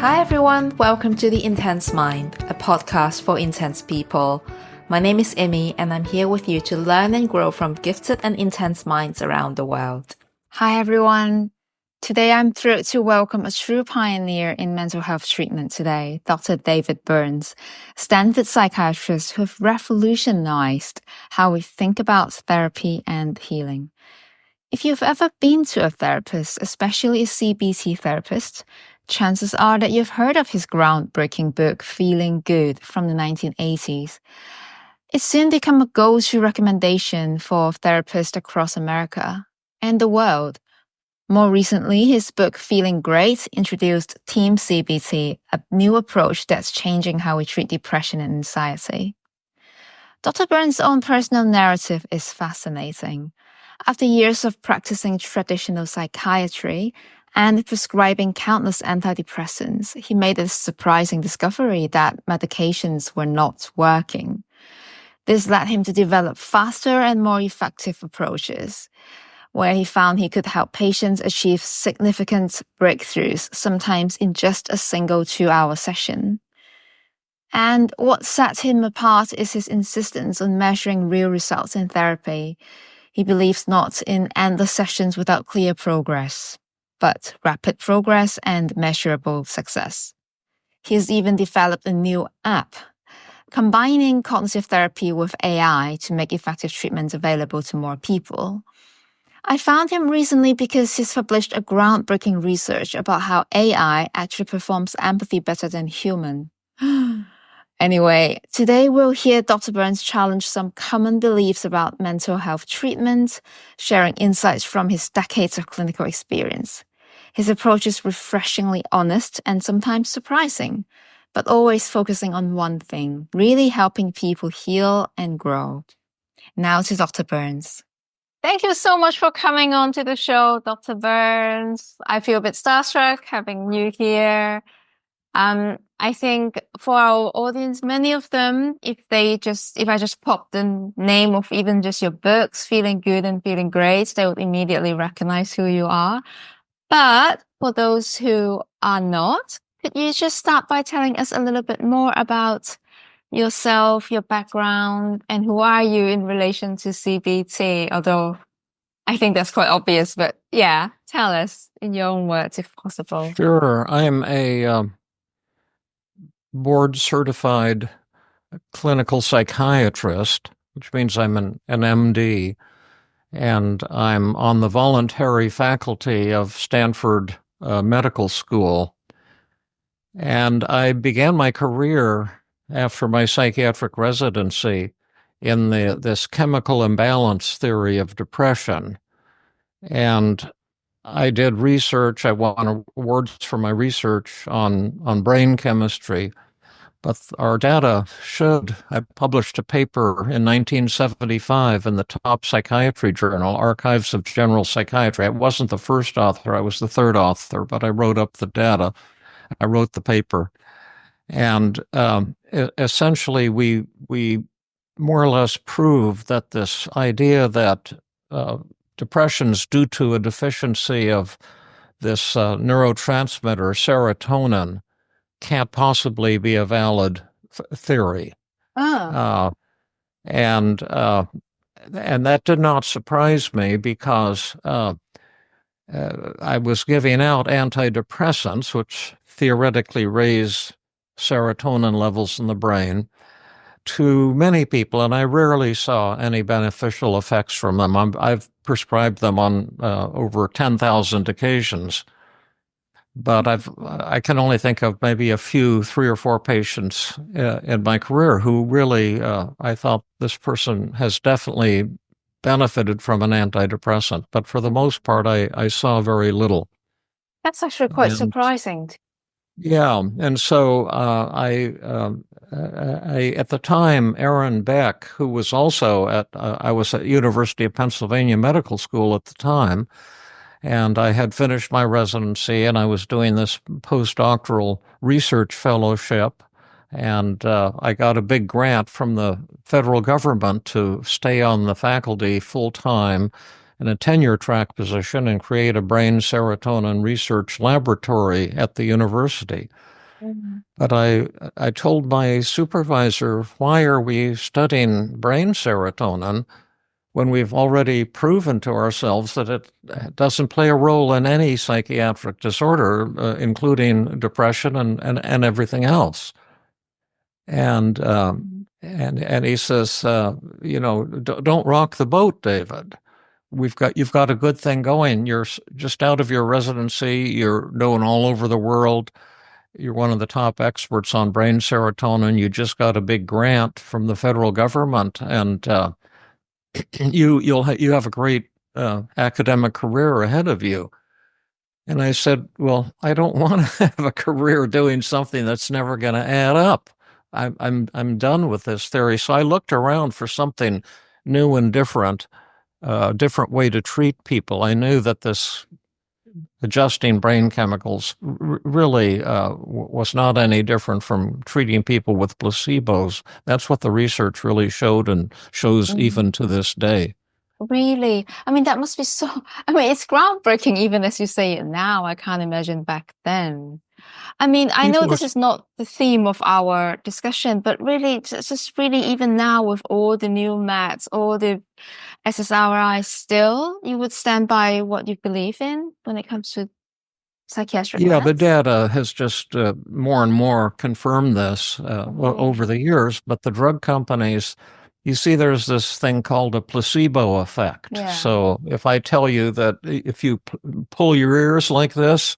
Hi everyone, welcome to The Intense Mind, a podcast for intense people. My name is Emmy and I'm here with you to learn and grow from gifted and intense minds around the world. Hi everyone. Today I'm thrilled to welcome a true pioneer in mental health treatment today, Dr. David Burns, Stanford psychiatrist who've revolutionized how we think about therapy and healing. If you've ever been to a therapist, especially a CBT therapist, chances are that you've heard of his groundbreaking book, Feeling Good, from the 1980s. It's soon become a go-to recommendation for therapists across America and the world. More recently, his book, Feeling Great, introduced Team CBT, a new approach that's changing how we treat depression and anxiety. Dr. Burns' own personal narrative is fascinating. After years of practicing traditional psychiatry and prescribing countless antidepressants, he made a surprising discovery that medications were not working. This led him to develop faster and more effective approaches, where he found he could help patients achieve significant breakthroughs, sometimes in just a single 2-hour session. And what sets him apart is his insistence on measuring real results in therapy. He believes not in endless sessions without clear progress, but rapid progress and measurable success. He's even developed a new app, combining cognitive therapy with AI to make effective treatments available to more people. I found him recently because he's published a groundbreaking research about how AI actually performs empathy better than human. Anyway, today we'll hear Dr. Burns challenge some common beliefs about mental health treatment, sharing insights from his decades of clinical experience. His approach is refreshingly honest and sometimes surprising, but always focusing on one thing, really helping people heal and grow. Now to Dr. Burns. Thank you so much for coming on to the show, Dr. Burns. I feel a bit starstruck having you here. I think for our audience, many of them, if I just pop the name of even just your books, Feeling Good and Feeling Great, they would immediately recognize who you are. But for those who are not, could you just start by telling us a little bit more about yourself, your background, and who are you in relation to CBT? Although I think that's quite obvious, but yeah, tell us in your own words if possible. Sure. I'm a board-certified clinical psychiatrist, which means I'm an MD, and I'm on the voluntary faculty of Stanford Medical School. And I began my career after my psychiatric residency in this chemical imbalance theory of depression. And I did research. I won awards for my research on brain chemistry. But our data showed, I published a paper in 1975 in the top psychiatry journal, Archives of General Psychiatry. I wasn't the first author, I was the third author, but I wrote up the data. I wrote the paper. And essentially, we more or less proved that this idea that depression's due to a deficiency of this neurotransmitter, serotonin, can't possibly be a valid theory. And that did not surprise me because I was giving out antidepressants, which theoretically raise serotonin levels in the brain, to many people, and I rarely saw any beneficial effects from them. I've prescribed them on over 10,000 occasions. But I can only think of maybe a few, 3 or 4 patients in my career who really, I thought this person has definitely benefited from an antidepressant. But for the most part, I saw very little. That's actually quite surprising. Yeah. And so I at the time, Aaron Beck, who was also I was at University of Pennsylvania Medical School at the time, and I had finished my residency, and I was doing this postdoctoral research fellowship, and I got a big grant from the federal government to stay on the faculty full-time in a tenure-track position and create a brain serotonin research laboratory at the university. But I told my supervisor, why are we studying brain serotonin when we've already proven to ourselves that it doesn't play a role in any psychiatric disorder, including depression and everything else? And he says, don't rock the boat, David. You've got a good thing going. You're just out of your residency. You're known all over the world. You're one of the top experts on brain serotonin. You just got a big grant from the federal government, and you have a great academic career ahead of you. And I said, well, I don't want to have a career doing something that's never going to add up. I'm done with this theory. So I looked around for something new and different, different way to treat people. I knew that this adjusting brain chemicals really was not any different from treating people with placebos. That's what the research really showed and shows even to this day. Really? I mean, that must be so, I mean, it's groundbreaking even as you say it now. I can't imagine back then. I mean, I know this is not the theme of our discussion, but really, just really even now with all the new meds, all the SSRIs, still, you would stand by what you believe in when it comes to psychiatric Yeah, the meds? data has just more and more confirmed this over the years, but the drug companies, you see, there's this thing called a placebo effect. Yeah. So if I tell you that if you pull your ears like this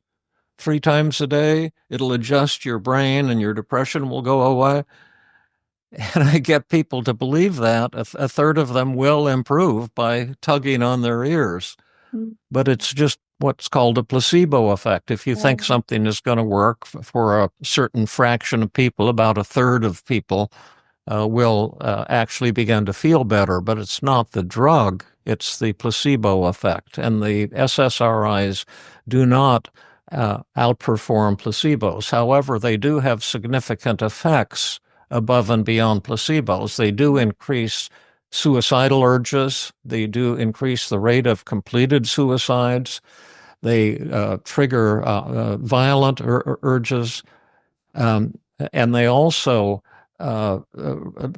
3 times a day, it'll adjust your brain and your depression will go away. And I get people to believe that. A third of them will improve by tugging on their ears. But it's just what's called a placebo effect. If you think something is going to work for a certain fraction of people, about a third of people will actually begin to feel better. But it's not the drug, it's the placebo effect. And the SSRIs do not outperform placebos. However, they do have significant effects above and beyond placebos. They do increase suicidal urges. They do increase the rate of completed suicides. They trigger violent urges. And they also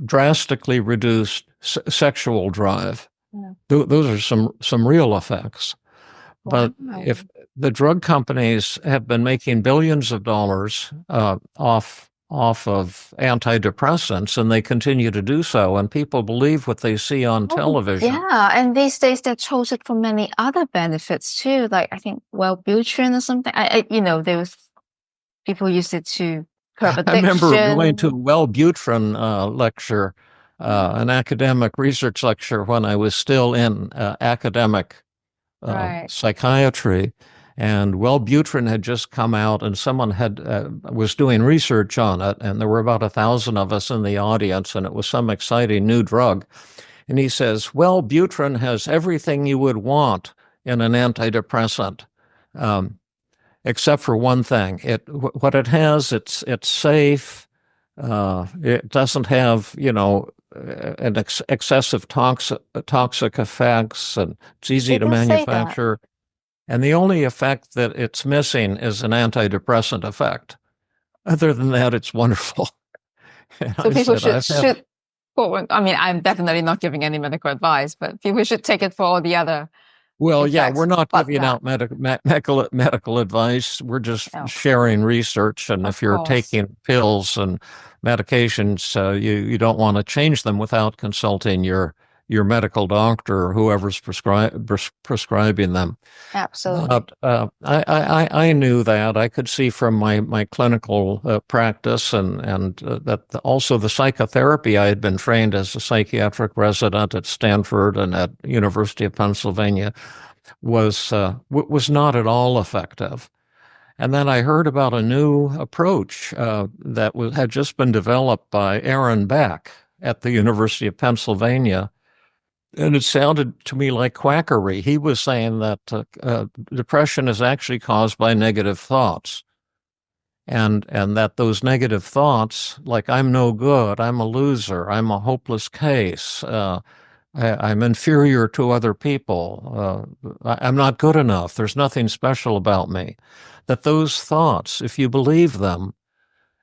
drastically reduce sexual drive. Yeah. Those are some real effects. But if the drug companies have been making billions of dollars off of antidepressants, and they continue to do so, and people believe what they see on television. Yeah, and these days they're chosen for many other benefits too, like I think Wellbutrin or something. There was people used it to curb addiction. I remember going to a Wellbutrin lecture, an academic research lecture when I was still in academic psychiatry. And Wellbutrin had just come out, and someone was doing research on it, and there were about 1,000 of us in the audience, and it was some exciting new drug. And he says, Wellbutrin has everything you would want in an antidepressant, except for one thing. What it has, it's safe. It doesn't have, an excessive toxic effects, and it's easy to manufacture. And the only effect that it's missing is an antidepressant effect. Other than that, it's wonderful. So people should, I mean, I'm definitely not giving any medical advice, but people should take it for all the other effects. Yeah, we're not giving out medical advice. We're just sharing research. And if you're taking pills and medications, you don't want to change them without consulting your medical doctor or whoever's prescribing them. Absolutely. I knew that. I could see from my clinical practice and that also the psychotherapy. I had been trained as a psychiatric resident at Stanford and at University of Pennsylvania was not at all effective. And then I heard about a new approach that had just been developed by Aaron Beck at the University of Pennsylvania. And it sounded to me like quackery. He was saying that depression is actually caused by negative thoughts. And that those negative thoughts, like I'm no good, I'm a loser, I'm a hopeless case, I'm inferior to other people, I'm not good enough, there's nothing special about me, that those thoughts, if you believe them,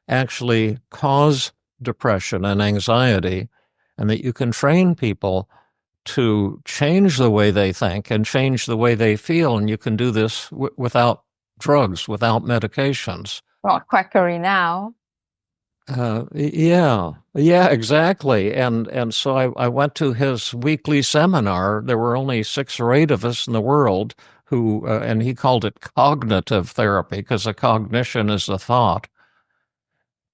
actually cause depression and anxiety, and that you can train people to change the way they think and change the way they feel. And you can do this without drugs, without medications. Not quackery now. Yeah, exactly. And so I went to his weekly seminar. There were only 6 or 8 of us in the world who, and he called it cognitive therapy because a cognition is a thought.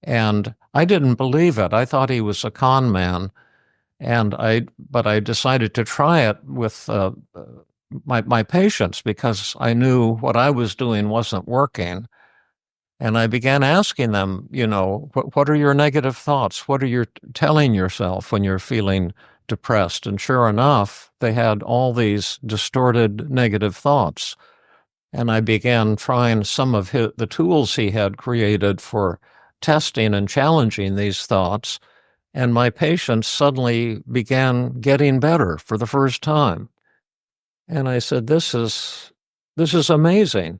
And I didn't believe it. I thought he was a con man. But I decided to try it with my patients because I knew what I was doing wasn't working. And I began asking them, what are your negative thoughts? What are you telling yourself when you're feeling depressed? And sure enough, they had all these distorted negative thoughts. And I began trying some of the tools he had created for testing and challenging these thoughts. And my patients suddenly began getting better for the first time. And I said, this is amazing.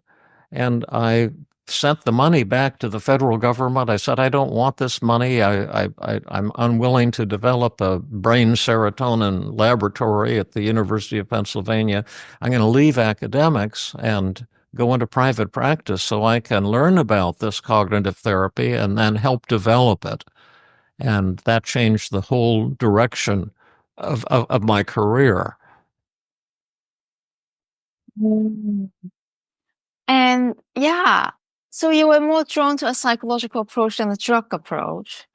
And I sent the money back to the federal government. I said, I don't want this money. I'm unwilling to develop a brain serotonin laboratory at the University of Pennsylvania. I'm going to leave academics and go into private practice so I can learn about this cognitive therapy and then help develop it. And that changed the whole direction of my career. Mm. And yeah, so you were more drawn to a psychological approach than a drug approach.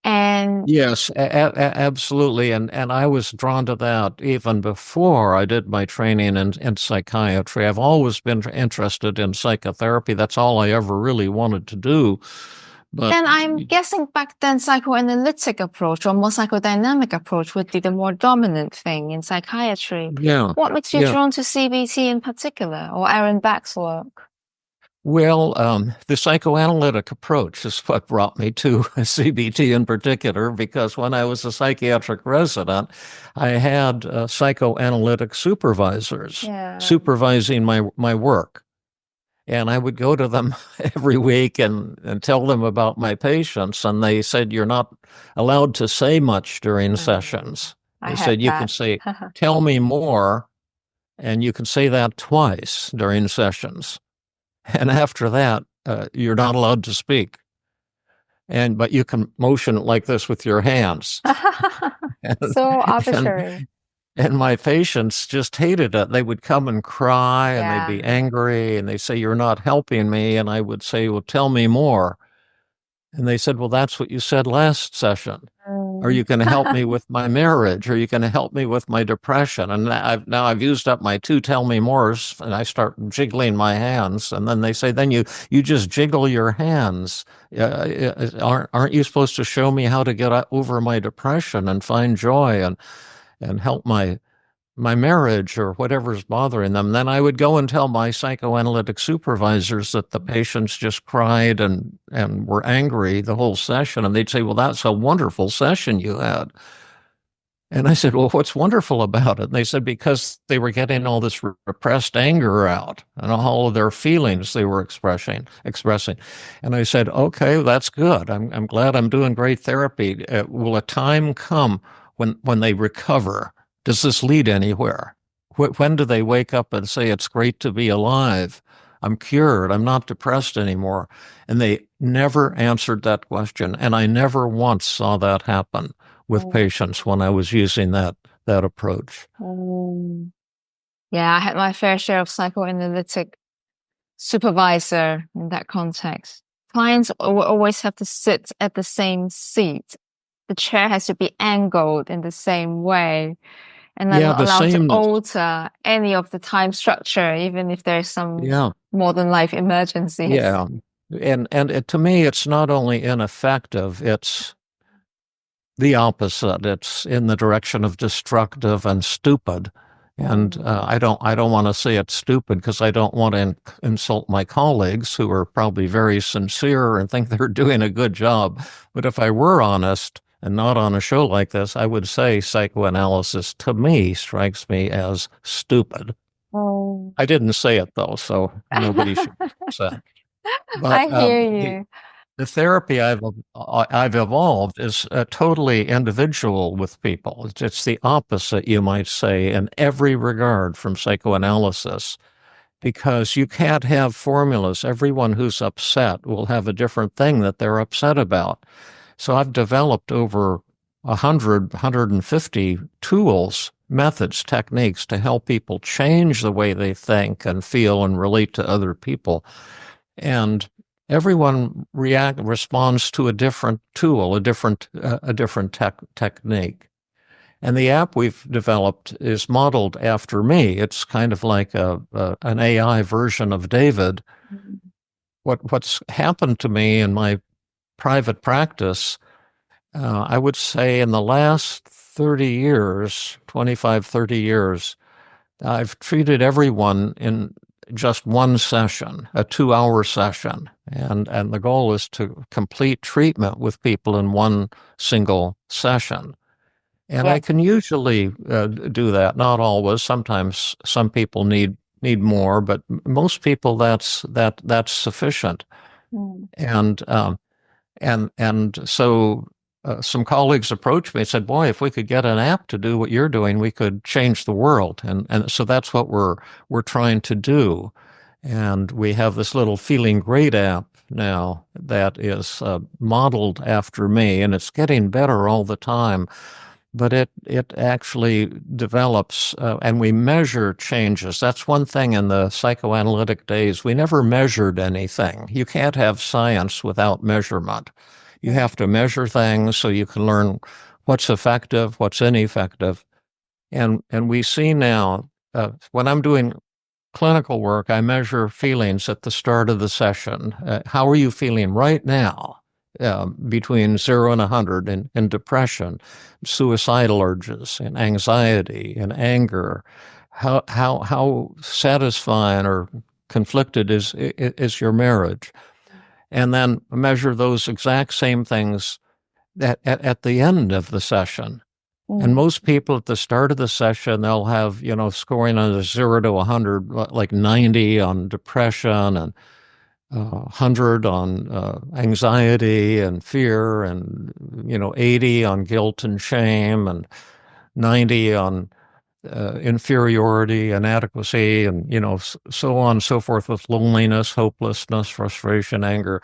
And yes, absolutely. And I was drawn to that even before I did my training in psychiatry. I've always been interested in psychotherapy. That's all I ever really wanted to do. But then I'm guessing back then psychoanalytic approach or more psychodynamic approach would be the more dominant thing in psychiatry. yeah, What makes you drawn to CBT in particular or Aaron Beck's work? Well, the psychoanalytic approach is what brought me to CBT in particular, because when I was a psychiatric resident, I had psychoanalytic supervisors supervising my work. And I would go to them every week and tell them about my patients. And they said, you're not allowed to say much during sessions. They said, you can say, tell me more. And you can say that twice during sessions. And after that, you're not allowed to speak. But you can motion like this with your hands. So arbitrary. And my patients just hated it. They would come and cry and they'd be angry and they say, you're not helping me. And I would say, well, tell me more. And they said, well, that's what you said last session. Are you going to help me with my marriage? Are you going to help me with my depression? And now I've used up my 2 tell me mores, and I start jiggling my hands. And then they say, then you just jiggle your hands. Aren't you supposed to show me how to get over my depression and find joy and help my marriage or whatever's bothering them? Then I would go and tell my psychoanalytic supervisors that the patients just cried and were angry the whole session. And they'd say, well, that's a wonderful session you had. And I said, well, what's wonderful about it? And they said, because they were getting all this repressed anger out and all of their feelings they were expressing. And I said, okay, that's good. I'm glad I'm doing great therapy. Will a time come when they recover? Does this lead anywhere? When do they wake up and say, it's great to be alive? I'm cured. I'm not depressed anymore. And they never answered that question. And I never once saw that happen with patients when I was using that approach. Yeah, I had my fair share of psychoanalytic supervisor in that context. Clients always have to sit at the same seat. The chair has to be angled in the same way. And I'm not allowed to alter any of the time structure, even if there's some modern life emergencies. Yeah. And to me, it's not only ineffective, it's the opposite. It's in the direction of destructive and stupid. And I don't want to say it's stupid because I don't want to insult my colleagues who are probably very sincere and think they're doing a good job. But if I were honest, and not on a show like this, I would say psychoanalysis to me strikes me as stupid. I didn't say it though, so nobody should say. But I hear you. the therapy I've evolved is totally individual with people. It's the opposite, you might say, in every regard from psychoanalysis, because you can't have formulas. Everyone who's upset will have a different thing that they're upset about. So I've developed over 150 tools, methods, techniques to help people change the way they think and feel and relate to other people. And everyone responds to a different tool, a different technique. And the app we've developed is modeled after me. It's kind of like an AI version of David. What's happened to me in my private practice, I would say in the last 30 years, 25, 30 years, I've treated everyone in just one session, a 2-hour session. And the goal is to complete treatment with people in one single session. And I can usually do that, not always. Sometimes some people need more, but most people that's sufficient. And so some colleagues approached me and said, "Boy, if we could get an app to do what you're doing, we could change the world." And so that's what we're trying to do. And we have this little Feeling Great app now that is modeled after me, and it's getting better all the time. But it actually develops, and we measure changes. That's one thing in the psychoanalytic days. We never measured anything. You can't have science without measurement. You have to measure things so you can learn what's effective, what's ineffective. And we see now, when I'm doing clinical work, I measure feelings at the start of the session. How are you feeling right now? Between 0 and 100 in depression, suicidal urges, and anxiety and anger. How satisfying or conflicted is your marriage? And then measure those exact same things at the end of the session. And most people at the start of the session, they'll have, scoring on a 0 to 100, like 90 on depression and 100 on anxiety and fear, and 80 on guilt and shame, and 90 on inferiority, inadequacy, and so on and so forth, with loneliness, hopelessness, frustration, anger.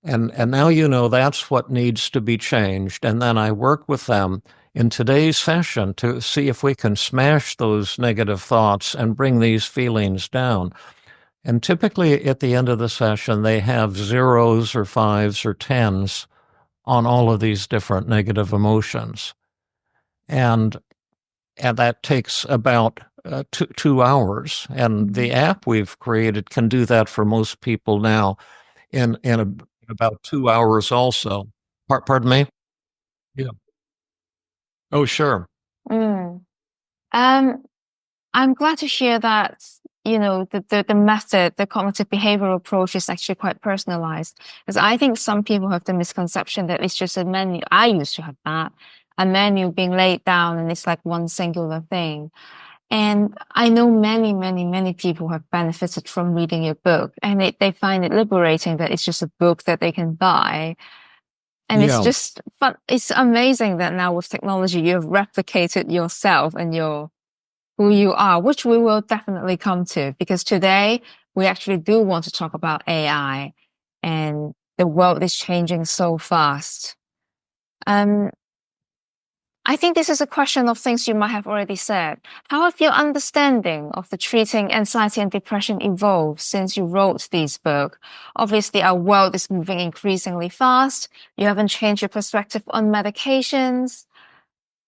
And now that's what needs to be changed. And then I work with them in today's session to see if we can smash those negative thoughts and bring these feelings down. And typically at the end of the session, they have 0s or 5s or 10s on all of these different negative emotions. And that takes about 2 hours. And the app we've created can do that for most people now in about 2 hours also. Pardon me? Yeah. Oh, sure. Mm. I'm glad to hear that, the method, the cognitive behavioral approach is actually quite personalized. Because I think some people have the misconception that it's just a menu. I used to have that, a menu being laid down and it's like one singular thing. And I know many, many, many people have benefited from reading your book, and they find it liberating that it's just a book that they can buy. And it's just fun. It's amazing that now with technology, you've replicated yourself and who you are, which we will definitely come to, because today we actually do want to talk about AI, and the world is changing so fast. I think this is a question of things you might have already said. How have your understanding of the treating anxiety and depression evolved since you wrote this book? Obviously, our world is moving increasingly fast. You haven't changed your perspective on medications.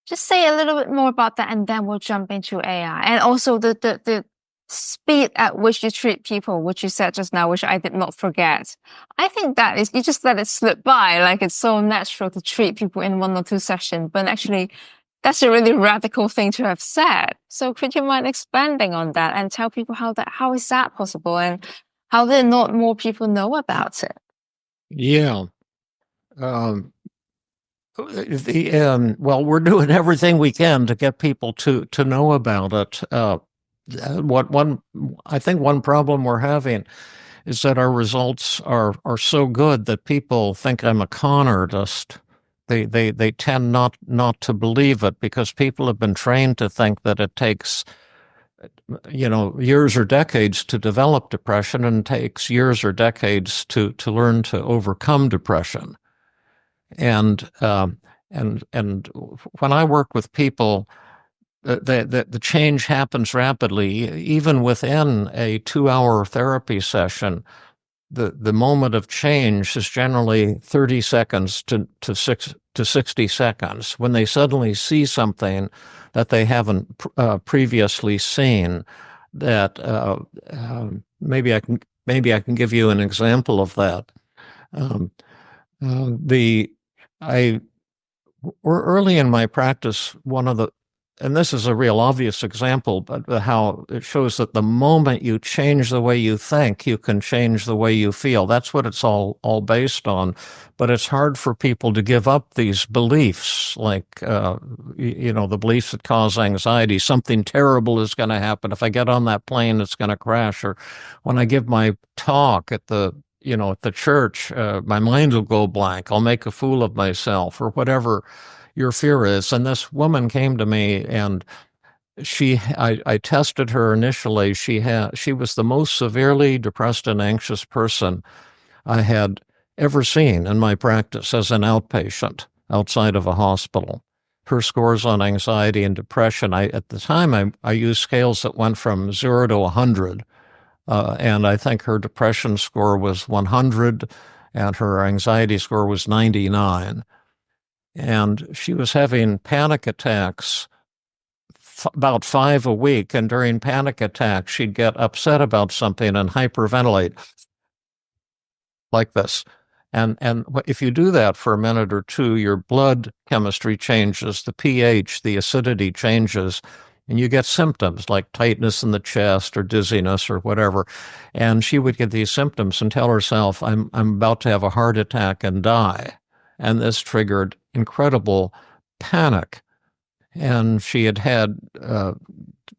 Just say a little bit more about that, and then we'll jump into AI. And also the speed at which you treat people, which you said just now, which I did not forget. I think that is, you just let it slip by, like it's so natural to treat people in 1 or 2 sessions, but actually that's a really radical thing to have said. So could you mind expanding on that and tell people how is that possible, and how did not more people know about it? Yeah. Well, we're doing everything we can to get people to know about it. I think one problem we're having is that our results are so good that people think I'm a con artist. They tend not to believe it because people have been trained to think that it takes years or decades to develop depression and takes years or decades to learn to overcome depression. And when I work with people, the change happens rapidly. Even within a 2-hour therapy session, the moment of change is generally 30 seconds to 60 seconds when they suddenly see something that they haven't previously seen. That maybe I can give you an example of that. Early in my practice, and this is a real obvious example, but how it shows that the moment you change the way you think, you can change the way you feel. That's what it's all based on. But it's hard for people to give up these beliefs, like, the beliefs that cause anxiety. Something terrible is going to happen. If I get on that plane, it's going to crash. Or when I give my talk at the church, my mind will go blank. I'll make a fool of myself, or whatever your fear is. And this woman came to me, and I tested her initially. She was the most severely depressed and anxious person I had ever seen in my practice as an outpatient outside of a hospital. Her scores on anxiety and depression, at the time I used scales that went from 0 to 100. And I think her depression score was 100 and her anxiety score was 99. And she was having panic attacks, about 5 a week. And during panic attacks, she'd get upset about something and hyperventilate like this. And if you do that for a minute or two, your blood chemistry changes, the pH, the acidity changes, and you get symptoms like tightness in the chest or dizziness or whatever. And she would get these symptoms and tell herself, I'm about to have a heart attack and die. And this triggered incredible panic. And she had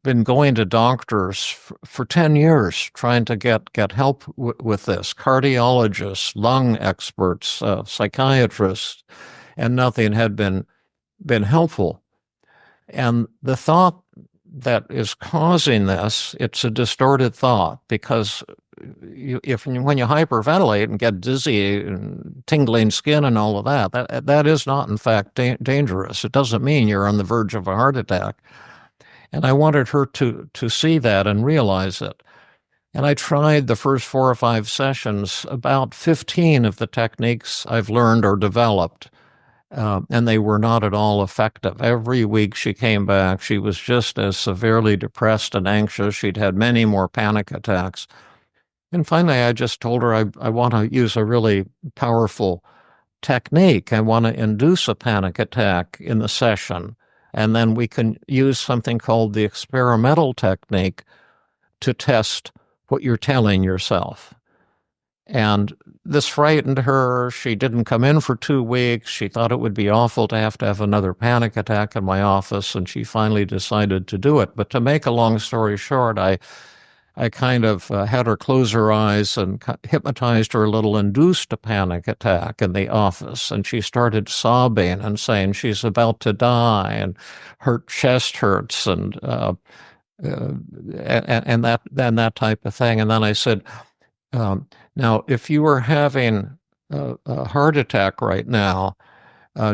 been going to doctors for 10 years trying to get help with this, cardiologists, lung experts, psychiatrists, and nothing had been helpful. And the thought that is causing this, it's a distorted thought, because when you hyperventilate and get dizzy and tingling skin and all of that is not in fact dangerous. It doesn't mean you're on the verge of a heart attack. And I wanted her to see that and realize it. And I tried the first 4 or 5 sessions, about 15 of the techniques I've learned or developed. And they were not at all effective. Every week she came back, she was just as severely depressed and anxious. She'd had many more panic attacks. And finally, I just told her I want to use a really powerful technique. I want to induce a panic attack in the session. And then we can use something called the experimental technique to test what you're telling yourself. And this frightened her. She didn't come in for 2 weeks. She thought it would be awful to have another panic attack in my office, and she finally decided to do it. But to make a long story short, I kind of had her close her eyes and hypnotized her a little, induced a panic attack in the office, and she started sobbing and saying she's about to die, and her chest hurts, and that type of thing. And then I said, now, if you were having a heart attack right now,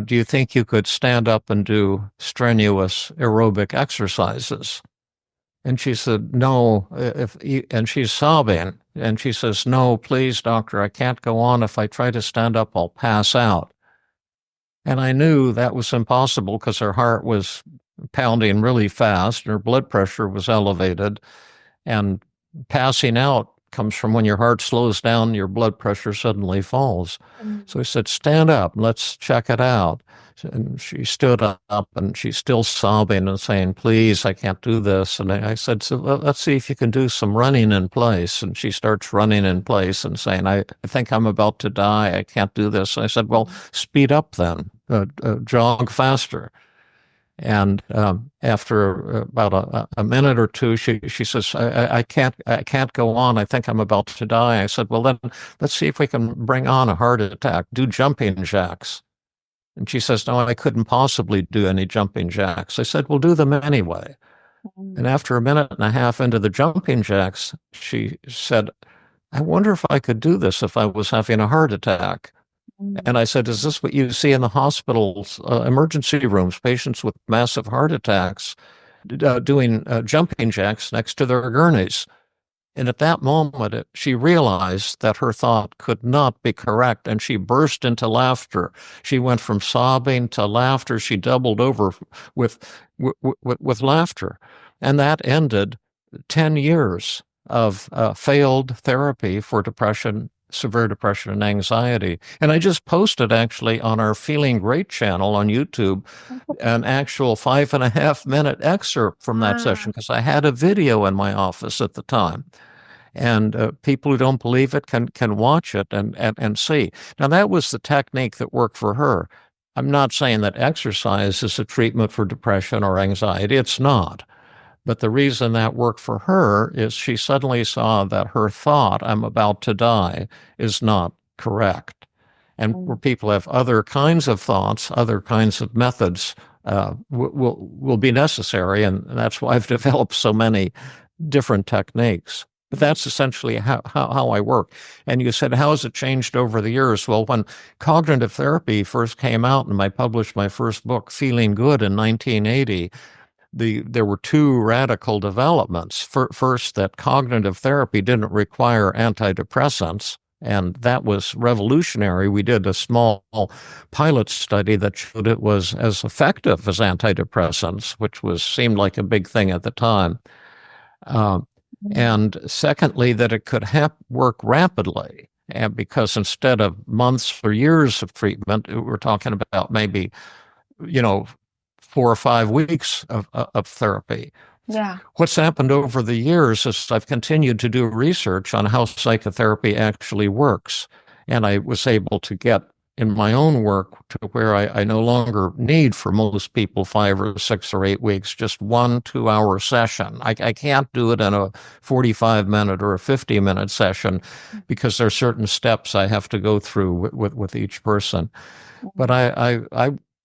do you think you could stand up and do strenuous aerobic exercises? And she said, no, and she's sobbing. And she says, no, please, doctor, I can't go on. If I try to stand up, I'll pass out. And I knew that was impossible because her heart was pounding really fast and her blood pressure was elevated. And passing out comes from when your heart slows down, your blood pressure suddenly falls. So I said, stand up, let's check it out. And she stood up and she's still sobbing and saying, please, I can't do this. And I said, so let's see if you can do some running in place. And she starts running in place and saying, I think I'm about to die. I can't do this. And I said, well, speed up then, jog faster. And after about a minute or two, she says, I can't go on. I think I'm about to die. I said, well, then let's see if we can bring on a heart attack. Do jumping jacks. And she says, no, I couldn't possibly do any jumping jacks. I said, well, do them anyway. And after a minute and a half into the jumping jacks, she said, I wonder if I could do this if I was having a heart attack. And I said, is this what you see in the hospitals, emergency rooms, patients with massive heart attacks doing jumping jacks next to their gurneys? And at that moment, she realized that her thought could not be correct, and she burst into laughter. She went from sobbing to laughter. She doubled over with, with laughter. And that ended 10 years of failed therapy for depression, severe depression and anxiety. And I just posted actually on our Feeling Great channel on YouTube an actual 5.5 minute excerpt from that session, because I had a video in my office at the time. And people who don't believe it can watch it and see. Now, that was the technique that worked for her. I'm not saying that exercise is a treatment for depression or anxiety. It's not. But the reason that worked for her is she suddenly saw that her thought, I'm about to die, is not correct. And where people have other kinds of thoughts, other kinds of methods will be necessary. And that's why I've developed so many different techniques. But that's essentially how I work. And you said, how has it changed over the years? Well, when cognitive therapy first came out and I published my first book, Feeling Good, in 1980, there were two radical developments. First, that cognitive therapy didn't require antidepressants, and that was revolutionary. We did a small pilot study that showed it was as effective as antidepressants, which seemed like a big thing at the time. And secondly, that it could work rapidly, and because instead of months or years of treatment, we're talking about maybe, 4 or 5 weeks of therapy. Yeah. What's happened over the years is I've continued to do research on how psychotherapy actually works. And I was able to get in my own work to where I no longer need, for most people, 5 or 6 or 8 weeks, just 1 2-hour session. I can't do it in a 45-minute or a 50-minute session because there are certain steps I have to go through with each person. But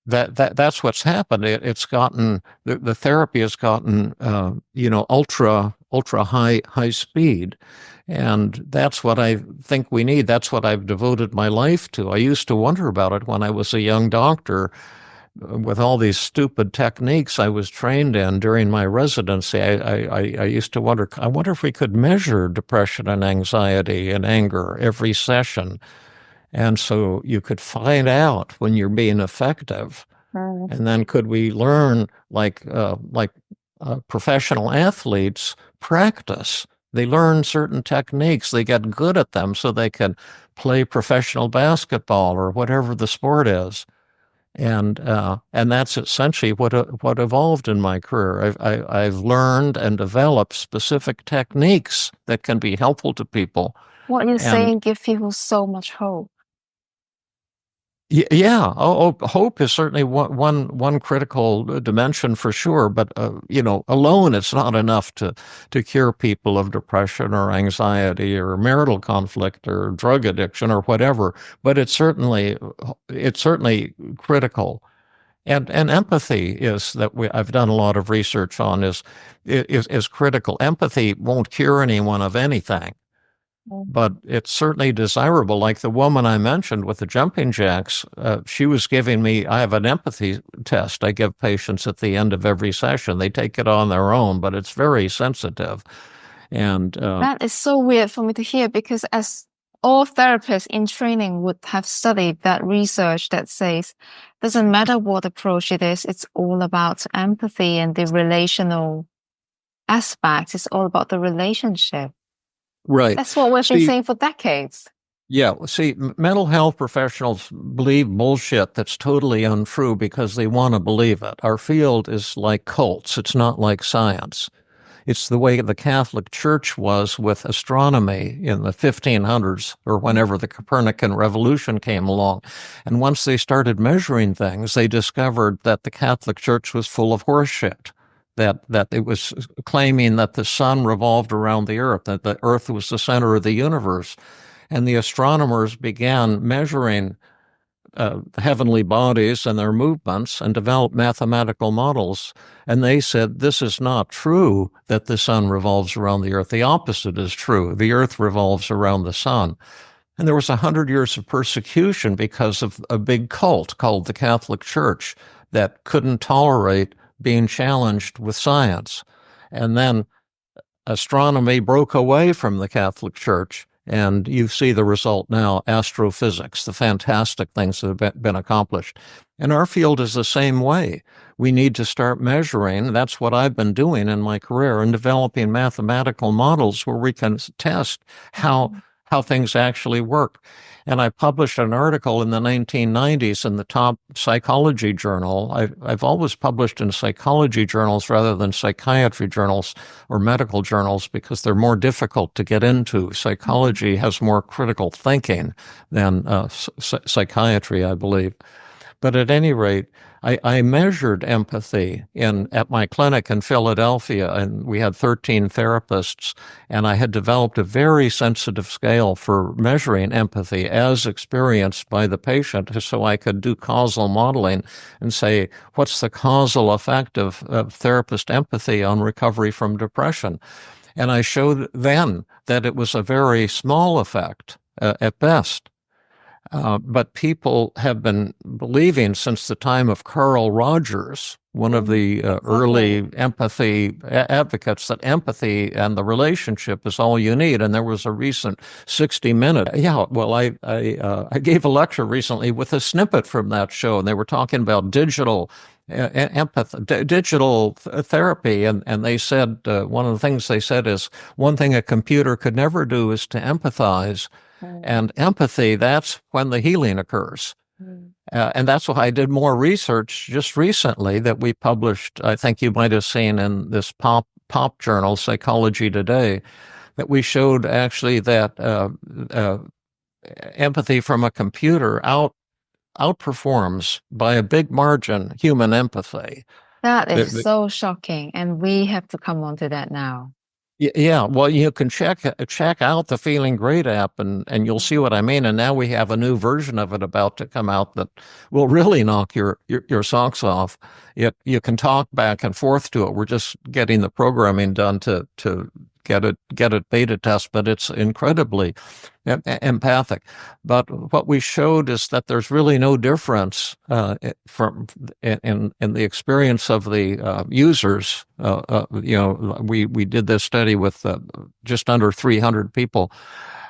that's what's happened. It's gotten the therapy has gotten ultra high speed, and that's what I think we need. That's what I've devoted my life to. I used to wonder about it when I was a young doctor, with all these stupid techniques I was trained in during my residency. I used to wonder. I wonder if we could measure depression and anxiety and anger every session. And so you could find out when you're being effective. And then could we learn, like professional athletes practice? They learn certain techniques. They get good at them so they can play professional basketball or whatever the sport is. And that's essentially what evolved in my career. I've learned and developed specific techniques that can be helpful to people. What you're saying gives people so much hope. Yeah. Hope is certainly one critical dimension for sure. But alone it's not enough to cure people of depression or anxiety or marital conflict or drug addiction or whatever. But it's certainly critical. And empathy is that I've done a lot of research on is critical. Empathy won't cure anyone of anything. But it's certainly desirable. Like the woman I mentioned with the jumping jacks, she was giving me, I have an empathy test I give patients at the end of every session. They take it on their own, but it's very sensitive. And that is so weird for me to hear, because as all therapists in training would have studied that research that says, doesn't matter what approach it is, it's all about empathy and the relational aspect. It's all about the relationship. Right. That's what we've been saying for decades. Yeah. See, mental health professionals believe bullshit that's totally untrue because they want to believe it. Our field is like cults. It's not like science. It's the way the Catholic Church was with astronomy in the 1500s or whenever the Copernican revolution came along. And once they started measuring things, they discovered that the Catholic Church was full of horseshit. That it was claiming that the sun revolved around the earth, that the earth was the center of the universe. And the astronomers began measuring heavenly bodies and their movements and developed mathematical models. And they said, this is not true that the sun revolves around the earth. The opposite is true. The earth revolves around the sun. And there was 100 years of persecution because of a big cult called the Catholic Church that couldn't tolerate being challenged with science. And then astronomy broke away from the Catholic Church, and you see the result now, astrophysics, the fantastic things that have been accomplished. And our field is the same way. We need to start measuring. That's what I've been doing in my career, and developing mathematical models where we can test how things actually work. And I published an article in the 1990s in the top psychology journal. I've always published in psychology journals rather than psychiatry journals or medical journals because they're more difficult to get into. Psychology has more critical thinking than psychiatry, I believe. But at any rate, I measured empathy at my clinic in Philadelphia, and we had 13 therapists, and I had developed a very sensitive scale for measuring empathy as experienced by the patient, so I could do causal modeling and say, what's the causal effect of therapist empathy on recovery from depression? And I showed then that it was a very small effect at best. But people have been believing since the time of Carl Rogers, one of the early empathy advocates, that empathy and the relationship is all you need. And there was a recent 60-minute. I gave a lecture recently with a snippet from that show, and they were talking about digital digital therapy, and they said one of the things they said is one thing a computer could never do is to empathize. And empathy, that's when the healing occurs. And that's why I did more research just recently that we published, I think you might have seen in this pop journal, Psychology Today, that we showed actually that empathy from a computer outperforms by a big margin human empathy. That is so shocking. And we have to come on to that now. Yeah, well, you can check out the Feeling Great app, and you'll see what I mean. And now we have a new version of it about to come out that will really knock your socks off. You can talk back and forth to it. We're just getting the programming done to get it beta test, but it's incredibly empathic. But what we showed is that there's really no difference in the experience of the users. We did this study with just under 300 people.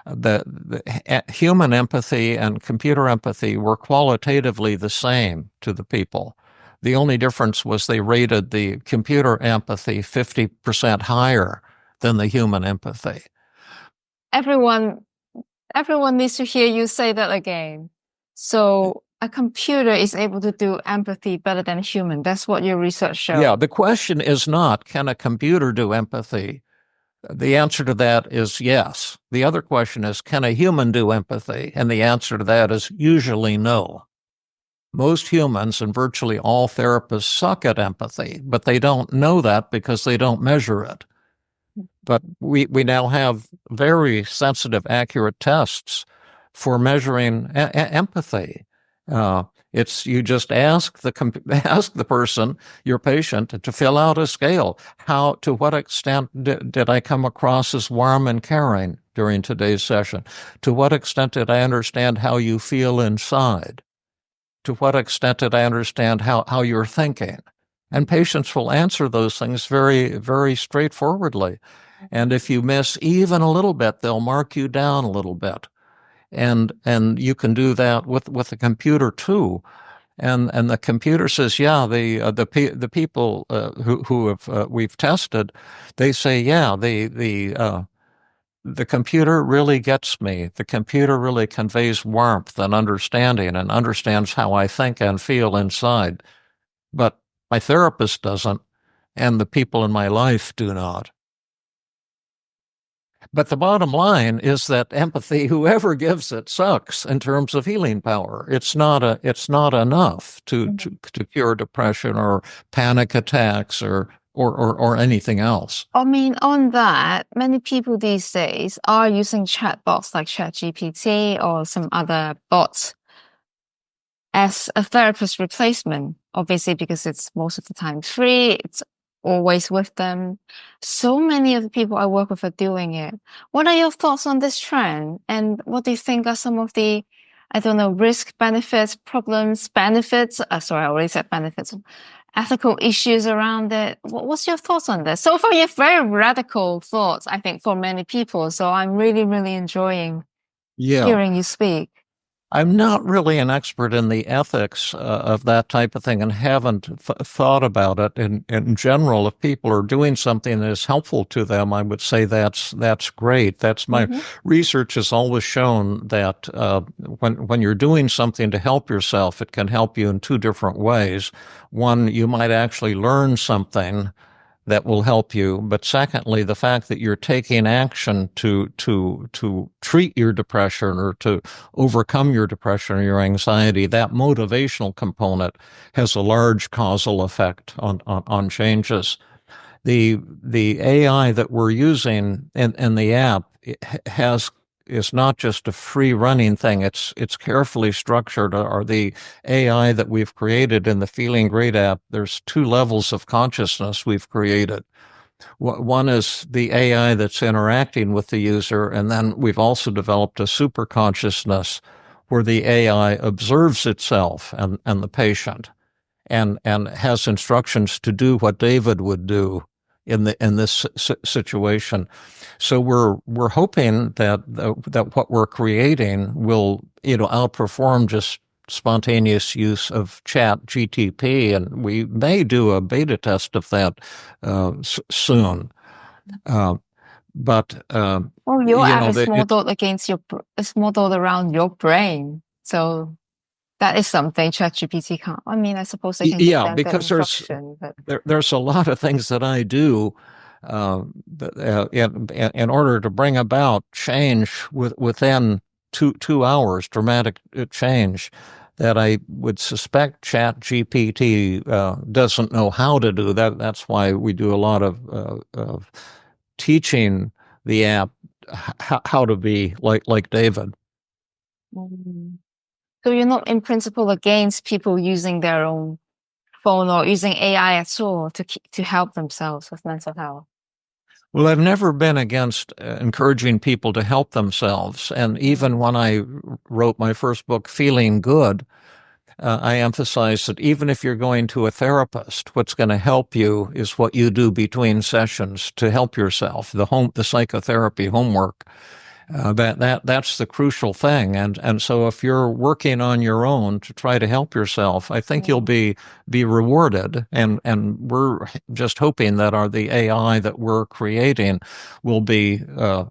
The human empathy and computer empathy were qualitatively the same to the people. The only difference was they rated the computer empathy 50% higher than the human empathy. Everyone needs to hear you say that again. So a computer is able to do empathy better than a human. That's what your research showed. Yeah, the question is not, can a computer do empathy? The answer to that is yes. The other question is, can a human do empathy? And the answer to that is usually no. Most humans and virtually all therapists suck at empathy, but they don't know that because they don't measure it. But we now have very sensitive, accurate tests for measuring empathy. It's you just ask the person, your patient, to fill out a scale. To what extent did I come across as warm and caring during today's session? To what extent did I understand how you feel inside? To what extent did I understand how you're thinking? And patients will answer those things very, very straightforwardly. And if you miss even a little bit, they'll mark you down a little bit. And you can do that with a computer too. And the computer says, yeah, the people who have we've tested, they say, yeah, the computer really gets me. The computer really conveys warmth and understanding and understands how I think and feel inside. But my therapist doesn't, and the people in my life do not. But the bottom line is that empathy, whoever gives it, sucks in terms of healing power. It's not enough to cure depression or panic attacks or anything else. I mean, on that, many people these days are using chatbots like ChatGPT or some other bots as a therapist replacement, obviously, because it's most of the time free. It's always with them. So many of the people I work with are doing it. What are your thoughts on this trend? And what do you think are some of the, I don't know, risk, benefits, problems, benefits? Sorry, I already said benefits. Ethical issues around it. What's your thoughts on this? So far, you have very radical thoughts, I think, for many people. So I'm really, really enjoying hearing you speak. I'm not really an expert in the ethics of that type of thing and haven't thought about it. In general, if people are doing something that is helpful to them, I would say that's great. That's my research has always shown that when you're doing something to help yourself, it can help you in two different ways. One, you might actually learn something that will help you. But secondly, the fact that you're taking action to treat your depression or to overcome your depression or your anxiety, that motivational component has a large causal effect on changes. The AI that we're using in the app is not just a free running thing. It's carefully structured. Or the AI that we've created in the Feeling Great app, there's two levels of consciousness we've created. One is the AI that's interacting with the user, and then we've also developed a super consciousness where the AI observes itself and the patient and has instructions to do what David would do in this situation. So we're hoping that what we're creating will outperform just spontaneous use of Chat GTP, and we may do a beta test of that soon. But your app is modeled it's modeled around your brain, so that is something ChatGPT can't. I mean, I suppose they can give them because there's a lot of things that I do in order to bring about change within 2 hours, dramatic change, that I would suspect ChatGPT doesn't know how to do. That's why we do a lot of teaching the app how to be like David. So you're not in principle against people using their own phone or using AI at all to help themselves with mental health? Well, I've never been against encouraging people to help themselves. And even when I wrote my first book, Feeling Good, I emphasized that even if you're going to a therapist, what's going to help you is what you do between sessions to help yourself, the psychotherapy homework. That's the crucial thing. And so if you're working on your own to try to help yourself, I think you'll be rewarded. And we're just hoping that the AI that we're creating will be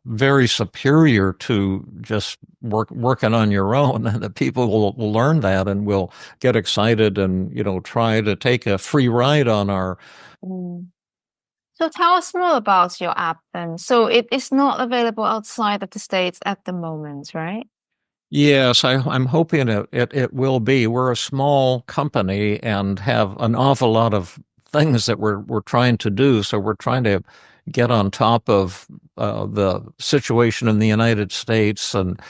very superior to just working on your own, and that people will learn that and will get excited and try to take a free ride on our. So tell us more about your app then. So it is not available outside of the States at the moment, right? Yes, I'm hoping it will be. We're a small company and have an awful lot of things that we're trying to do. So we're trying to get on top of the situation in the United States and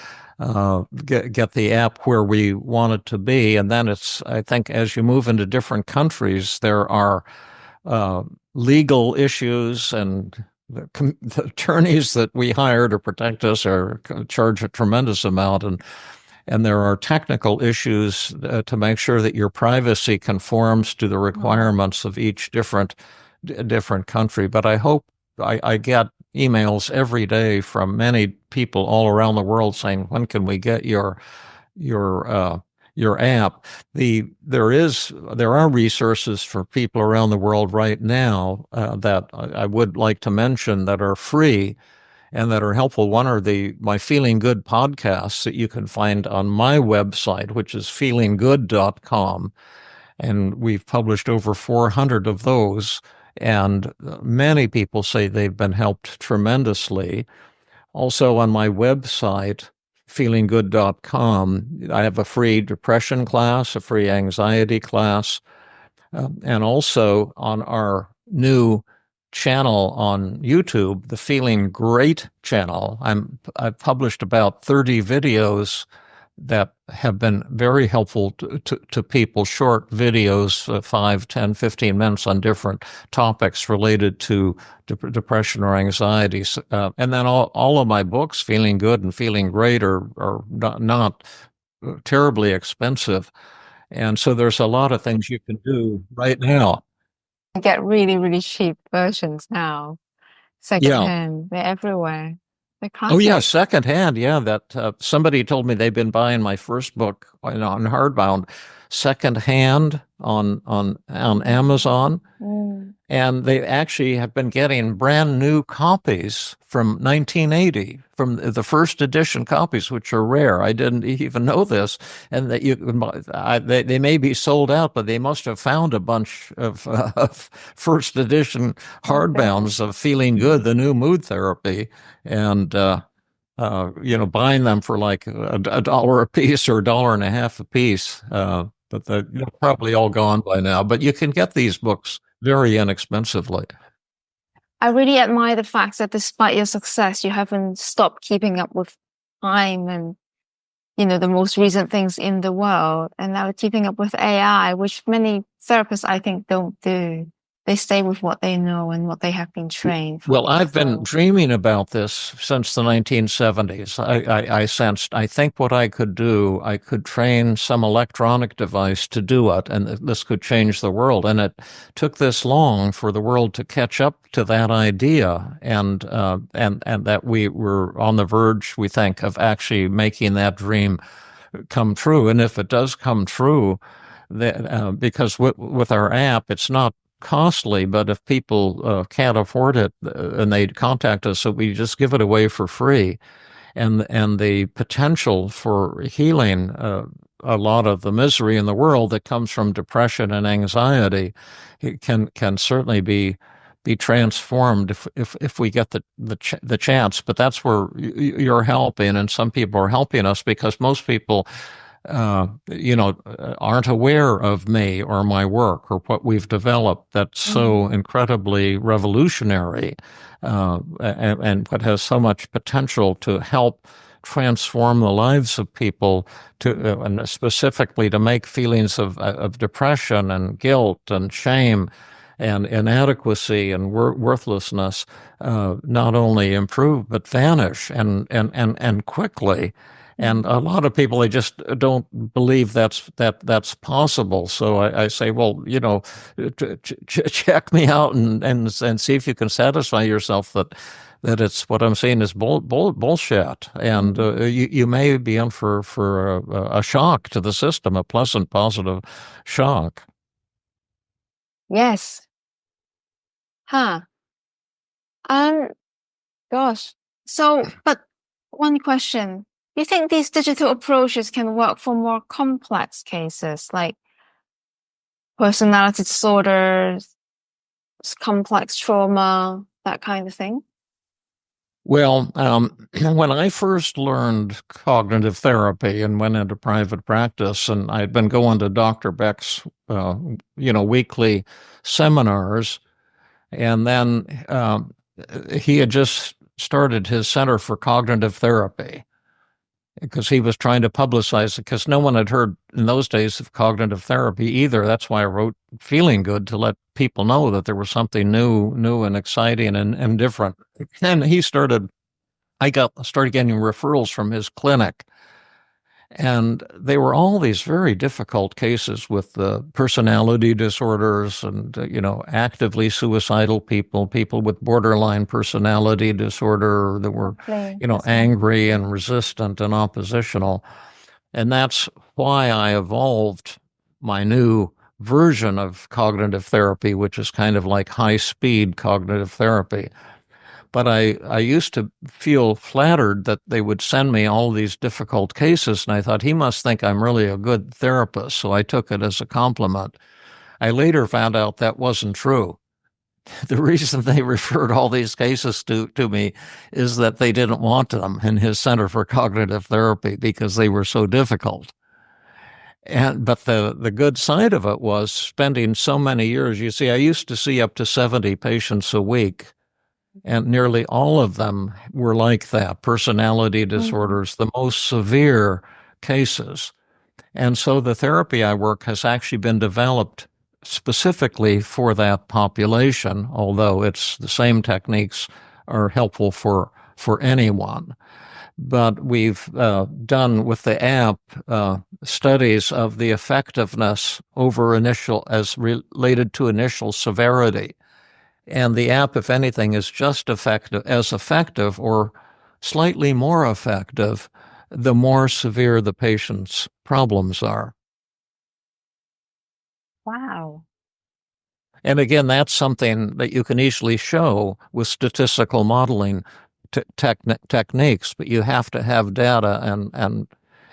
get the app where we want it to be. And then I think as you move into different countries, there are legal issues, and the attorneys that we hire to protect us charge a tremendous amount, and there are technical issues to make sure that your privacy conforms to the requirements of each different country. But I hope I get emails every day from many people all around the world saying, when can we get your app? There are resources for people around the world right now that I would like to mention that are free and that are helpful. One are my Feeling Good podcasts that you can find on my website, which is feelinggood.com. And we've published over 400 of those. And many people say they've been helped tremendously. Also on my website, feelinggood.com, I have a free depression class, a free anxiety class, and also on our new channel on YouTube, the Feeling Great channel. I've published about 30 videos that have been very helpful to people, short videos, 5, 10, 15 minutes on different topics related to depression or anxiety. And then all of my books, Feeling Good and Feeling Great, are not terribly expensive. And so there's a lot of things you can do right now. You get really, really cheap versions now, Yeah. secondhand. They're everywhere. They're Oh yeah, classic. secondhand. Yeah, that somebody told me they've been buying my first book on hardbound, secondhand on Amazon, and they actually have been getting brand new copies from 1980, from the first edition copies, which are rare. I didn't even know this, and that they may be sold out, but they must have found a bunch of first edition hardbounds of Feeling Good, the new mood therapy, and buying them for like a dollar a piece or $1.50 a piece. But they're probably all gone by now. But you can get these books very inexpensively. I really admire the fact that despite your success, you haven't stopped keeping up with time and, the most recent things in the world. And now keeping up with AI, which many therapists, I think, don't do. They stay with what they know and what they have been trained for. Well, I've been dreaming about this since the 1970s. I sensed, I think what I could do, I could train some electronic device to do it, and this could change the world. And it took this long for the world to catch up to that idea, and that we were on the verge, we think, of actually making that dream come true. And if it does come true, because with our app, it's not costly, but if people can't afford it and they contact us, so we just give it away for free. And the potential for healing a lot of the misery in the world that comes from depression and anxiety can certainly be transformed if we get the chance. But that's where you're helping, and some people are helping us, because most people aren't aware of me or my work or what we've developed that's so incredibly revolutionary, and what has so much potential to help transform the lives of people, and specifically to make feelings of depression and guilt and shame and inadequacy and worthlessness not only improve but vanish, and quickly. And a lot of people, they just don't believe that's possible. So I say, well, check me out and see if you can satisfy yourself that it's what I'm saying is bullshit. And you may be in for a shock to the system, a pleasant, positive shock. Yes. Huh. Gosh. So, but one question. Do you think these digital approaches can work for more complex cases like personality disorders, complex trauma, that kind of thing? Well, when I first learned cognitive therapy and went into private practice, and I'd been going to Dr. Beck's, weekly seminars, and then he had just started his Center for Cognitive Therapy, because he was trying to publicize it, because no one had heard in those days of cognitive therapy either. That's why I wrote Feeling Good, to let people know that there was something new and exciting and different. And I started getting referrals from his clinic, and they were all these very difficult cases with personality disorders and, actively suicidal people with borderline personality disorder that were, angry and resistant and oppositional. And that's why I evolved my new version of cognitive therapy, which is kind of like high-speed cognitive therapy. But I used to feel flattered that they would send me all these difficult cases, and I thought, he must think I'm really a good therapist, so I took it as a compliment. I later found out that wasn't true. the reason they referred all these cases to me is that they didn't want them in his Center for Cognitive Therapy because they were so difficult. But the good side of it was spending so many years. You see, I used to see up to 70 patients a week, and nearly all of them were like that, personality disorders, the most severe cases. And so the therapy I work has actually been developed specifically for that population, although it's the same techniques are helpful for anyone. But we've done with the app studies of the effectiveness over initial as related to initial severity. And the app, if anything, is just effective or slightly more effective the more severe the patient's problems are. Wow. And again, that's something that you can easily show with statistical modeling techniques, but you have to have data and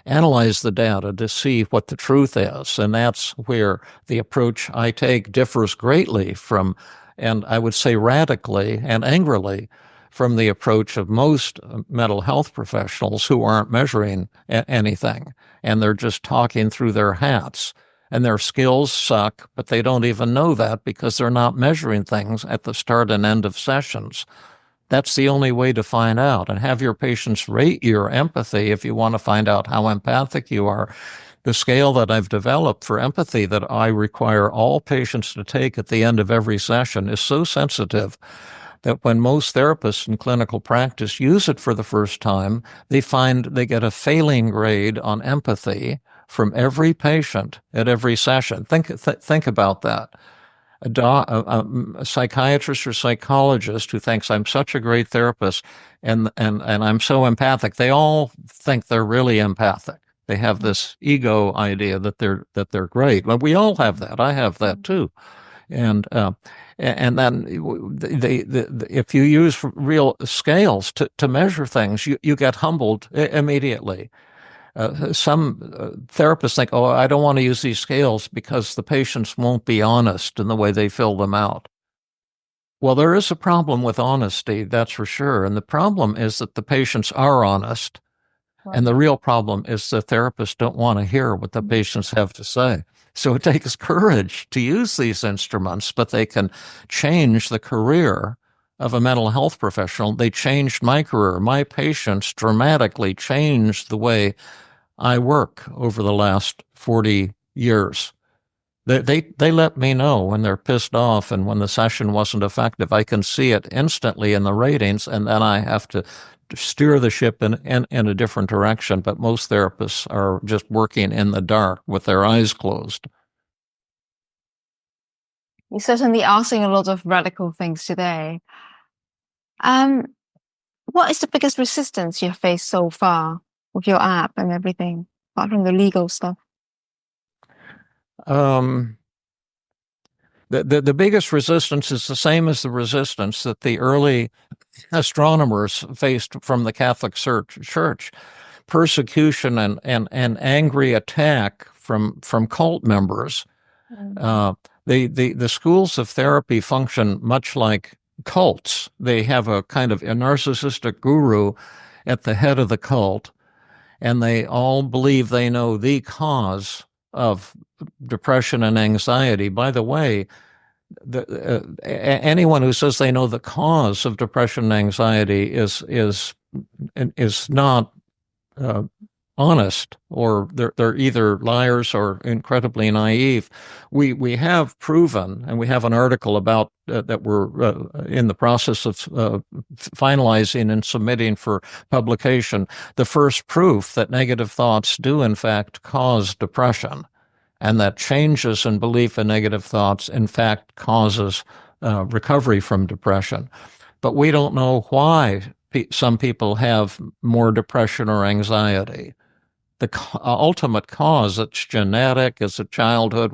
analyze the data to see what the truth is. And that's where the approach I take differs greatly from, and I would say radically and angrily, from the approach of most mental health professionals who aren't measuring anything, and they're just talking through their hats. And their skills suck, but they don't even know that because they're not measuring things at the start and end of sessions. That's the only way to find out. And have your patients rate your empathy if you want to find out how empathic you are. The scale that I've developed for empathy that I require all patients to take at the end of every session is so sensitive that when most therapists in clinical practice use it for the first time, they find they get a failing grade on empathy from every patient at every session. Think about that. A psychiatrist or psychologist who thinks I'm such a great therapist and I'm so empathic, they all think they're really empathic. They have this ego idea that they're great. Well, we all have that. I have that too. And then if you use real scales to measure things, you get humbled immediately. Some therapists think, oh, I don't want to use these scales because the patients won't be honest in the way they fill them out. Well, there is a problem with honesty, that's for sure. And the problem is that the patients are honest. Right. And the real problem is the therapists don't want to hear what the patients have to say. So it takes courage to use these instruments, but they can change the career of a mental health professional. They changed my career. My patients dramatically changed the way I work over the last 40 years. They let me know when they're pissed off and when the session wasn't effective. I can see it instantly in the ratings, and then I have to steer the ship in a different direction. But most therapists are just working in the dark with their eyes closed. You're certainly asking a lot of radical things today. What is the biggest resistance you've faced so far with your app and everything, apart from the legal stuff? The biggest resistance is the same as the resistance that the early astronomers faced from the Catholic Church. Persecution and angry attack from cult members. The schools of therapy function much like cults. They have a kind of a narcissistic guru at the head of the cult, and they all believe they know the cause of depression and anxiety. By the way, anyone who says they know the cause of depression and anxiety is not honest, or they're either liars or incredibly naive. We have proven, and we have an article about that we're in the process of finalizing and submitting for publication, the first proof that negative thoughts do in fact cause depression, and that changes in belief in negative thoughts in fact causes recovery from depression. But we don't know why some people have more depression or anxiety. The ultimate cause, it's genetic, it's a childhood,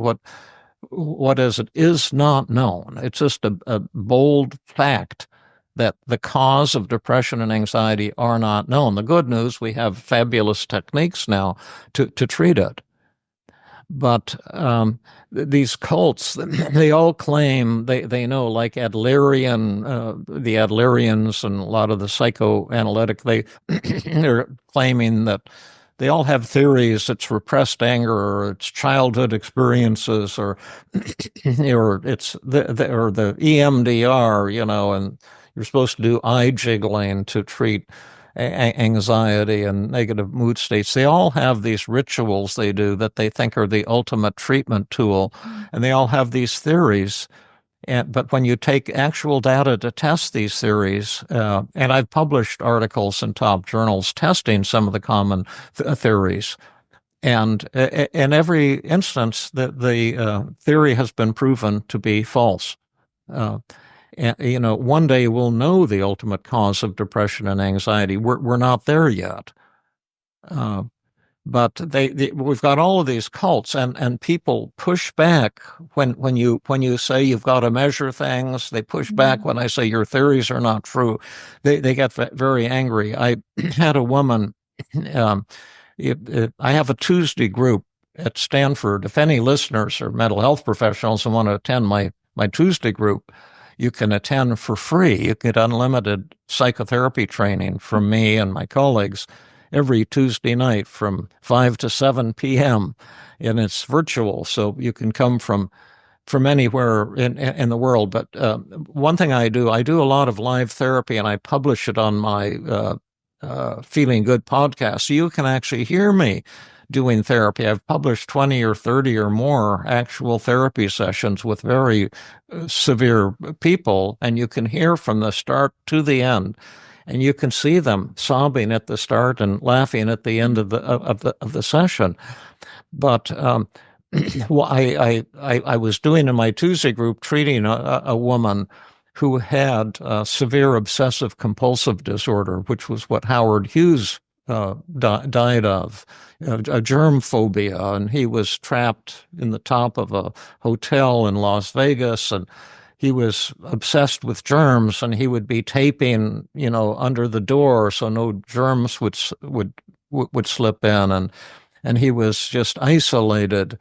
what is it, is not known. It's just a bold fact that the cause of depression and anxiety are not known. The good news, we have fabulous techniques now to treat it. But these cults, they all claim they know, like Adlerian, the Adlerians and a lot of the psychoanalytic, they're claiming that they all have theories. It's repressed anger, or it's childhood experiences, or or it's or the EMDR, and you're supposed to do eye jiggling to treat anxiety and negative mood states. They all have these rituals they do that they think are the ultimate treatment tool, and they all have these theories. But when you take actual data to test these theories, and I've published articles in top journals testing some of the common theories, and in every instance, the theory has been proven to be false. One day we'll know the ultimate cause of depression and anxiety. We're not there yet. But we've got all of these cults, and people push back when you say you've got to measure things. They push back when I say your theories are not true. They get very angry. I had a woman. I have a Tuesday group at Stanford. If any listeners are mental health professionals and want to attend my Tuesday group, you can attend for free. You get unlimited psychotherapy training from me and my colleagues every Tuesday night from 5 to 7 p.m. And it's virtual, so you can come from anywhere in the world. But one thing I do a lot of live therapy, and I publish it on my Feeling Good podcast. So you can actually hear me doing therapy. I've published 20 or 30 or more actual therapy sessions with very severe people, and you can hear from the start to the end. And you can see them sobbing at the start and laughing at the end of the session. But well, I was doing in my Tuesday group treating a woman who had severe obsessive compulsive disorder, which was what Howard Hughes died of, a germ phobia, and he was trapped in the top of a hotel in Las Vegas, and he was obsessed with germs, and he would be taping, under the door so no germs would slip in, and he was just isolated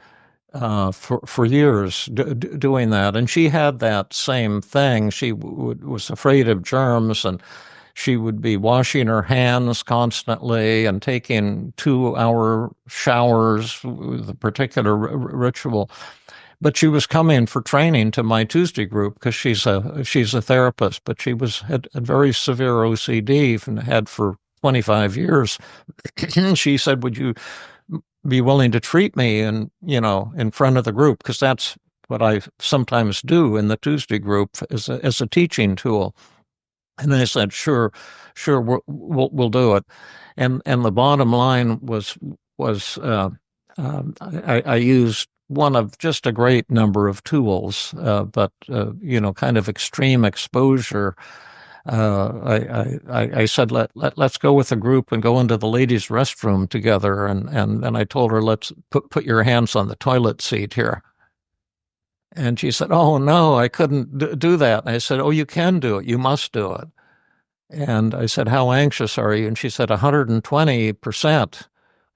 for years doing that. And she had that same thing. She was afraid of germs, and she would be washing her hands constantly and taking 2-hour showers with a particular ritual. But she was coming for training to my Tuesday group because she's a therapist, but she had very severe OCD and had for 25 years. She said, "Would you be willing to treat me in front of the group?" Because that's what I sometimes do in the Tuesday group as a teaching tool. And I said, "Sure, we'll do it." And the bottom line was I used one of just a great number of tools, but kind of extreme exposure. I said, let's go with a group and go into the ladies' restroom together, and I told her, let's put your hands on the toilet seat here. And she said, "Oh no, I couldn't do that." And I said, "Oh, you can do it. You must do it." And I said, "How anxious are you?" And she said, 120%.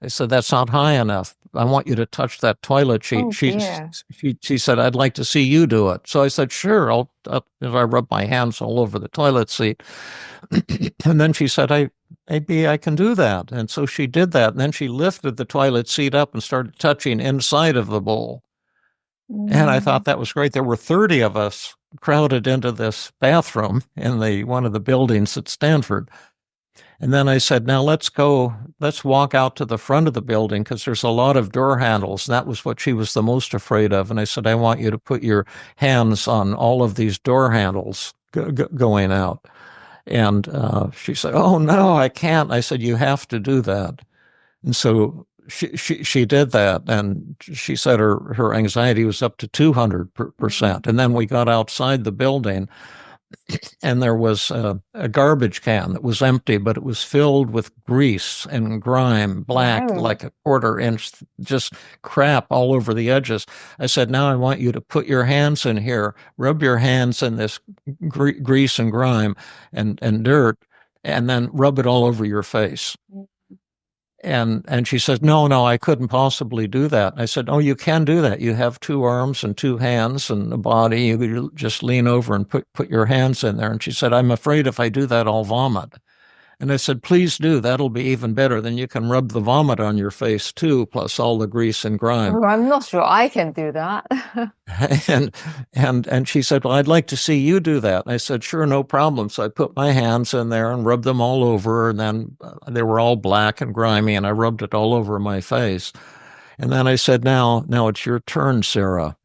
I said, "That's not high enough. I want you to touch that toilet seat." She said, "I'd like to see you do it." So I said, "Sure." I rubbed my hands all over the toilet seat. And then she said, maybe I can do that. And so she did that. And then she lifted the toilet seat up and started touching inside of the bowl. And I thought that was great. There were 30 of us crowded into this bathroom in one of the buildings at Stanford. And then I said, "Now let's walk out to the front of the building because there's a lot of door handles." And that was what she was the most afraid of. And I said, "I want you to put your hands on all of these door handles going out." And she said, "Oh, no, I can't." I said, "You have to do that." And so she did that. And she said her anxiety was up to 200%. And then we got outside the building, and there was a garbage can that was empty, but it was filled with grease and grime, black, like a 1/4 inch, just crap all over the edges. I said, "Now I want you to put your hands in here, rub your hands in this grease and grime and dirt, and then rub it all over your face." And she says, no, I couldn't possibly do that. I said, oh, you can do that. You have 2 arms and 2 hands and a body. You could just lean over and put your hands in there. And she said, I'm afraid if I do that, I'll vomit. And I said, please do. That'll be even better. Then you can rub the vomit on your face too, plus all the grease and grime. Oh, I'm not sure I can do that. And she said, well, I'd like to see you do that. And I said, sure, no problem. So I put my hands in there and rubbed them all over. And then they were all black and grimy, and I rubbed it all over my face. And then I said, now it's your turn, Sarah.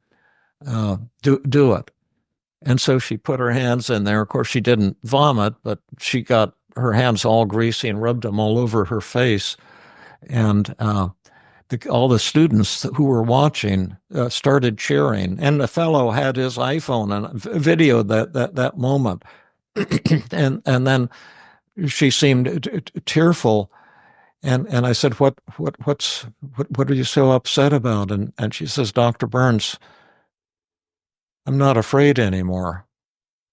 Do it. And so she put her hands in there. Of course, she didn't vomit, but she got her hands all greasy and rubbed them all over her face. And all the students who were watching started cheering. And the fellow had his iPhone and videoed that moment. and then she seemed tearful. And I said, what are you so upset about? And she says, Dr. Burns, I'm not afraid anymore.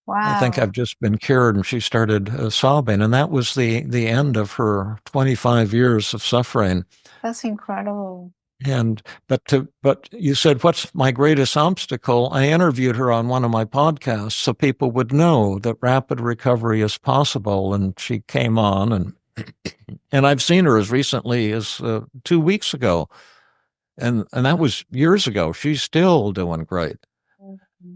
Wow. I think I've just been cured. And she started sobbing. And that was the end of her 25 years of suffering. That's incredible. But you said, what's my greatest obstacle? I interviewed her on one of my podcasts so people would know that rapid recovery is possible. And she came on, and I've seen her as recently as 2 weeks ago. And that was years ago. She's still doing great.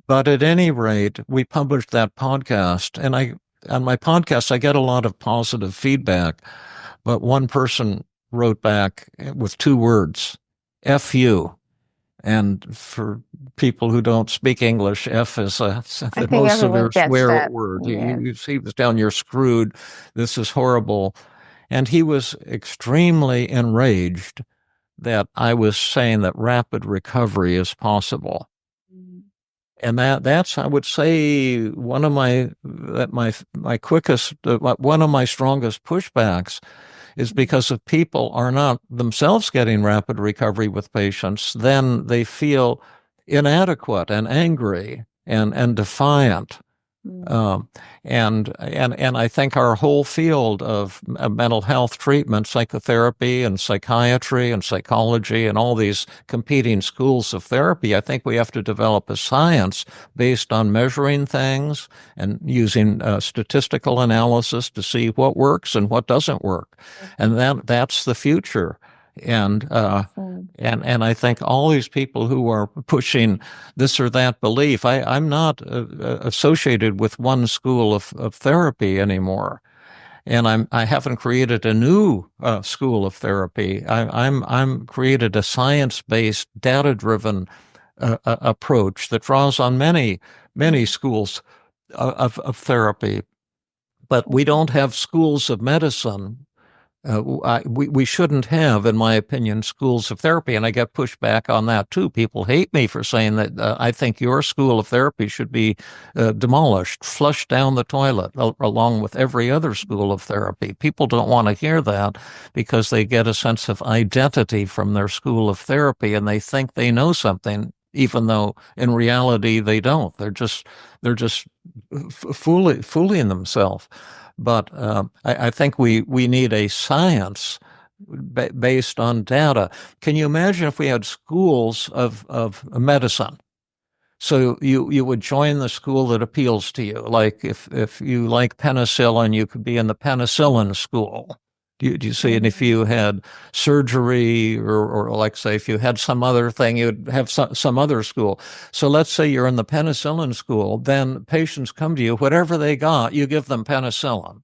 But at any rate, we published that podcast, and on my podcast, I get a lot of positive feedback. But one person wrote back with 2 words, F you. And for people who don't speak English, F is the most severe swear word. Yeah. You see this down, you're screwed. This is horrible. And he was extremely enraged that I was saying that rapid recovery is possible. And that's, I would say, one of my quickest, one of my strongest pushbacks is because if people are not themselves getting rapid recovery with patients, then they feel inadequate and angry and defiant. And I think our whole field of mental health treatment, psychotherapy and psychiatry and psychology and all these competing schools of therapy, I think we have to develop a science based on measuring things and using statistical analysis to see what works and what doesn't work. And that's the future. And I think all these people who are pushing this or that belief, I'm not associated with one school of therapy anymore, and I haven't created a new school of therapy. I'm created a science-based, data-driven approach that draws on many schools of therapy, but we don't have schools of medicine. We shouldn't have, in my opinion, schools of therapy, and I get pushback on that too. People hate me for saying that I think your school of therapy should be demolished, flushed down the toilet, along with every other school of therapy. People don't want to hear that because they get a sense of identity from their school of therapy, and they think they know something, even though in reality they don't. They're just fooling themselves. But I think we need a science based on data. Can you imagine if we had schools of medicine? So you would join the school that appeals to you. Like if you like penicillin, you could be in the penicillin school. Do you see? And if you had surgery or like say, if you had some other thing, you'd have some other school. So let's say you're in the penicillin school, then patients come to you, whatever they got, you give them penicillin.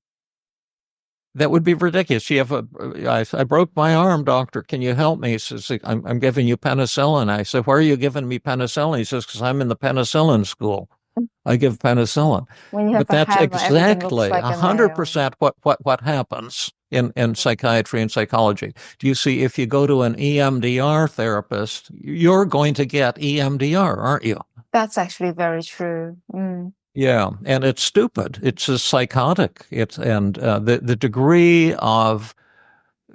That would be ridiculous. I broke my arm, doctor. Can you help me? He says, I'm giving you penicillin. I said, why are you giving me penicillin? He says, because I'm in the penicillin school. I give penicillin. But that's exactly 100% what happens in psychiatry and psychology. Do you see, if you go to an EMDR therapist, you're going to get EMDR, aren't you? That's actually very true. Yeah, and it's stupid. It's a psychotic. The degree of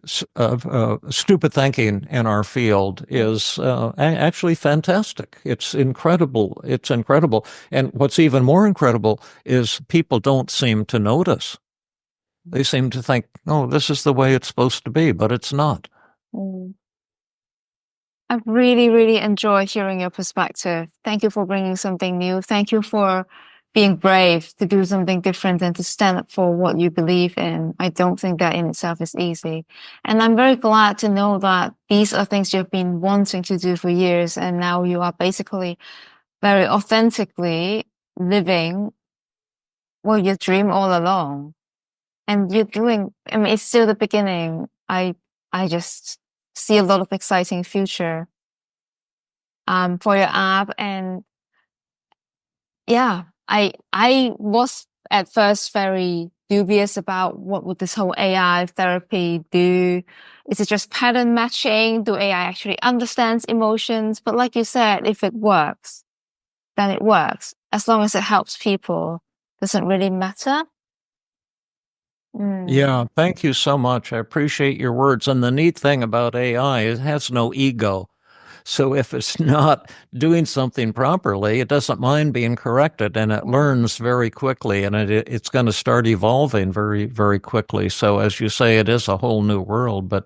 stupid thinking in our field is actually fantastic. It's incredible. It's incredible. And what's even more incredible is people don't seem to notice. They seem to think, oh, this is the way it's supposed to be, but it's not. Mm. I've really, really enjoyed hearing your perspective. Thank you for bringing something new. Thank you for being brave to do something different and to stand up for what you believe in. I don't think that in itself is easy. And I'm very glad to know that these are things you've been wanting to do for years. And now you are basically very authentically living your dream all along. And you're doing, I mean, it's still the beginning. I just see a lot of exciting future for your app. And yeah, I was at first very dubious about what would this whole AI therapy do. Is it just pattern matching? Do AI actually understands emotions? But like you said, if it works, then it works. As long as it helps people, doesn't really matter. Yeah, thank you so much. I appreciate your words. And the neat thing about AI is it has no ego. So if it's not doing something properly, it doesn't mind being corrected, and it learns very quickly, and it's going to start evolving very, very quickly. So as you say, it is a whole new world. But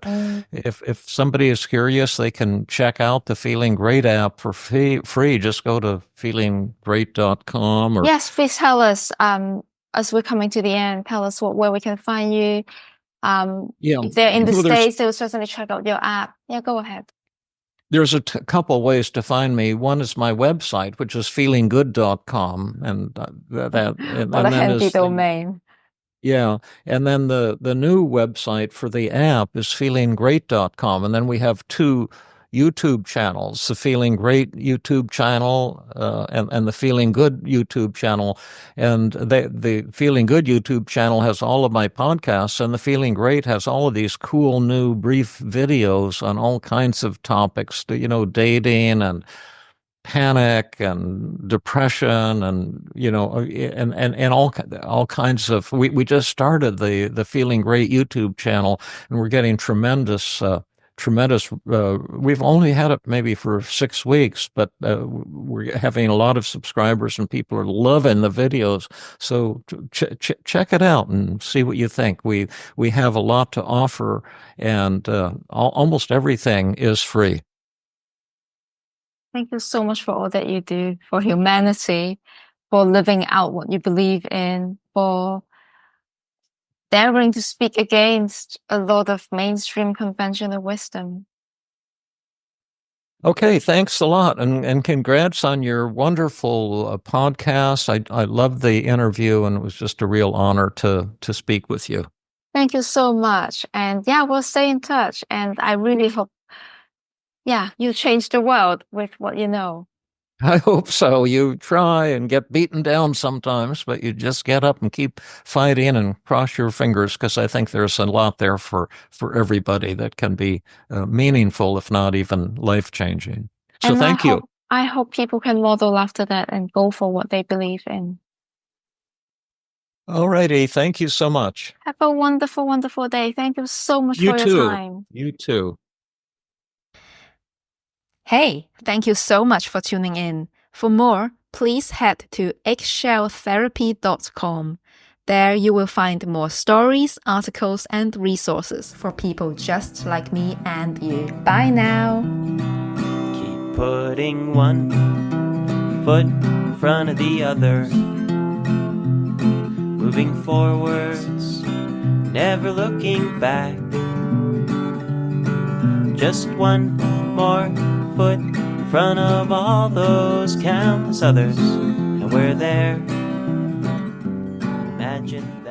if somebody is curious, they can check out the Feeling Great app for free. Just go to feelinggreat.com or Yes, please tell us, as we're coming to the end, tell us where we can find you. If they're in the States, they will certainly check out your app. Yeah, go ahead. There's a couple ways to find me. One is my website, which is feelingggood.com, and What a handy domain. Yeah, and then the new website for the app is feelinggreat.com, and then we have two YouTube channels: the Feeling Great YouTube channel and the Feeling Good YouTube channel. And the Feeling Good YouTube channel has all of my podcasts, and the Feeling Great has all of these cool new brief videos on all kinds of topics, dating and panic and depression and and all kinds of we just started the Feeling Great YouTube channel, and we're getting tremendous we've only had it maybe for 6 weeks, but we're having a lot of subscribers and people are loving the videos. So check it out and see what you think. We have a lot to offer, and almost everything is free. Thank you so much for all that you do for humanity, for living out what you believe in, for daring to speak against a lot of mainstream conventional wisdom. Okay, thanks a lot, and congrats on your wonderful podcast. I loved the interview, and it was just a real honor to speak with you. Thank you so much. And yeah, we'll stay in touch. And I really hope, you change the world with what you know. I hope so. You try and get beaten down sometimes, but you just get up and keep fighting and cross your fingers, because I think there's a lot there for everybody that can be meaningful, if not even life-changing. So and thank you. I hope people can model after that and go for what they believe in. All righty. Thank you so much. Have a wonderful, wonderful day. Thank you so much for your time. You too. Hey, thank you so much for tuning in. For more, please head to eggshelltherapy.com. There you will find more stories, articles, and resources for people just like me and you. Bye now. Keep putting one foot in front of the other, moving forwards, never looking back. Just one more foot in front of all those countless others, and we're there. Imagine